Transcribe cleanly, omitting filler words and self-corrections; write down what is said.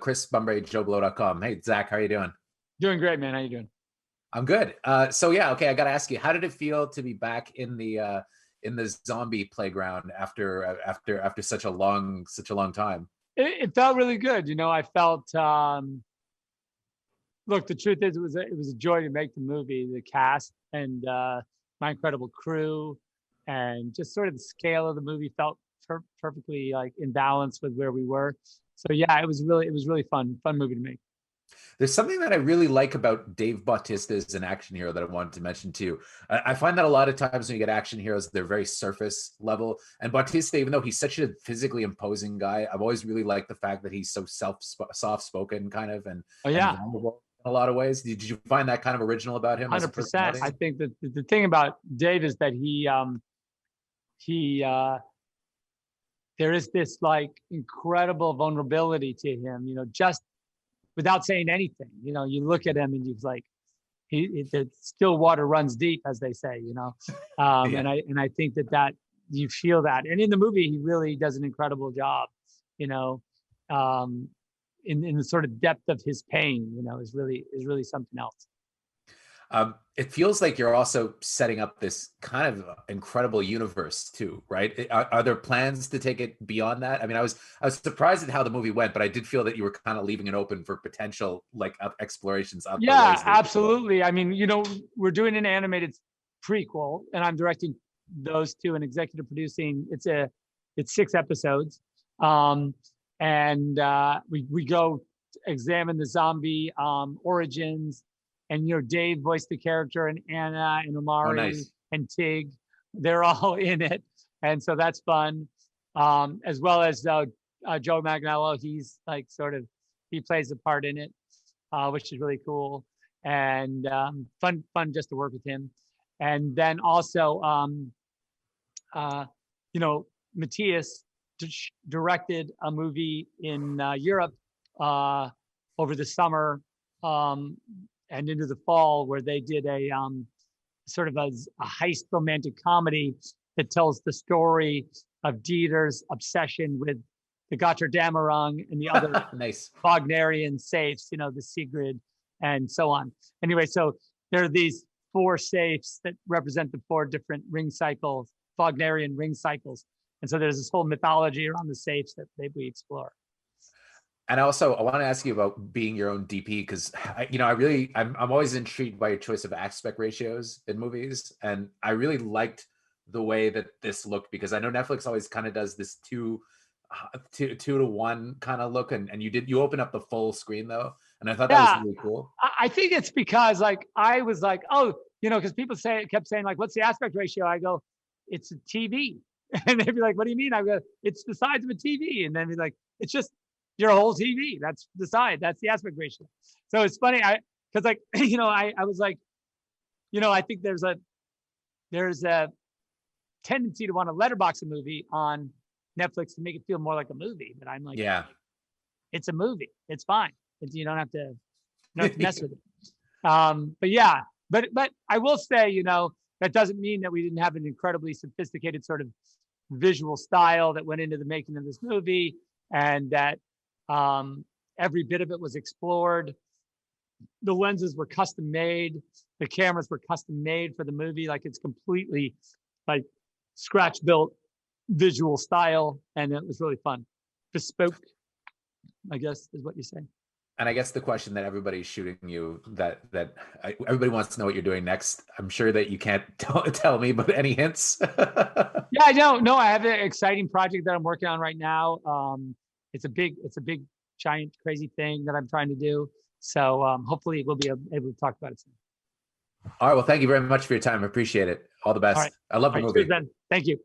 Chris Bumbury, JoBlo.com. Hey, Zach, how are you doing? Doing great, man. How you doing? I'm good. So yeah, okay, I got to ask you, how did it feel to be back in the zombie playground after such a long time? It felt really good. I felt. Look, the truth is, it was a joy to make the movie. The cast and my incredible crew, and just sort of the scale of the movie felt perfectly like in balance with where we were. So yeah, it was really fun movie to make. There's something that I really like about Dave Bautista as an action hero that I wanted to mention too. I find that a lot of times when you get action heroes, they're very surface level. And Bautista, even though he's such a physically imposing guy, I've always really liked the fact that he's so soft spoken kind of Oh and yeah, vulnerable in a lot of ways. Did you find that kind of original about him as a 100%. personality? I think that the thing about Dave is that he there is this like incredible vulnerability to him. Just without saying anything. You look at him and he's like, the still water runs deep, as they say. Yeah. And I think that you feel that, and in the movie he really does an incredible job. You know, um, in the sort of depth of his pain. Is really something else. It feels like you're also setting up this kind of incredible universe too, right? Are there plans to take it beyond that? I mean, I was surprised at how the movie went, but I did feel that you were kind of leaving it open for potential like explorations other Yeah, ways that it could go. absolutely. I mean, we're doing an animated prequel, and I'm directing those two and executive producing. It's 6 episodes, um, and we go examine the zombie origins, and Dave voiced the character, and Anna and Oh, Omari nice. and Tig, they're all in it, and so that's fun. As well as Joe Magnello, he's like he plays a part in it, which is really cool and fun just to work with him. And then also, uh, you know, Matthias directed a movie in Europe uh, over the summer um, and into the fall, where they did a sort of a heist romantic comedy that tells the story of Dieter's obsession with the Götterdämmerung and the other Nice. Wagnerian safes, the Sigrid and so on. Anyway, so there are these 4 safes that represent the 4 different ring cycles, Wagnerian ring cycles. And so there's this whole mythology around the safes that we explore. And also, I want to ask you about being your own DP because I'm always intrigued by your choice of aspect ratios in movies, and I really liked the way that this looked because I know Netflix always kind of does this two to one kind of look, and you open up the full screen though, and I thought that was Yeah, really cool. I think it's because like I was like, oh, because people kept saying like, what's the aspect ratio? I go, it's a TV, and they'd be like, what do you mean? I go, it's the size of a TV, and then be like, it's just your whole TV. That's the size. That's the aspect ratio. So it's funny, because like I was like, I think there's a tendency to want to letterbox a movie on Netflix to make it feel more like a movie, but I'm like, Yeah. it's a movie. It's fine. You don't have to mess with it. But yeah, but I will say, that doesn't mean that we didn't have an incredibly sophisticated sort of visual style that went into the making of this movie, and that every bit of it was explored. The lenses were custom made. The cameras were custom made for the movie. Like it's completely like scratch built visual style, and it was really fun. Bespoke, I guess, is what you say. And I guess the question that everybody's shooting you everybody wants to know what you're doing next. I'm sure that you can't tell me, but any hints? Yeah, I don't know. I have an exciting project that I'm working on right now. It's a big, giant, crazy thing that I'm trying to do. So hopefully we'll be able to talk about it soon. All right. Well, thank you very much for your time. I appreciate it. All the All right. best. I love All the right. Cheers, movie. then. Thank you.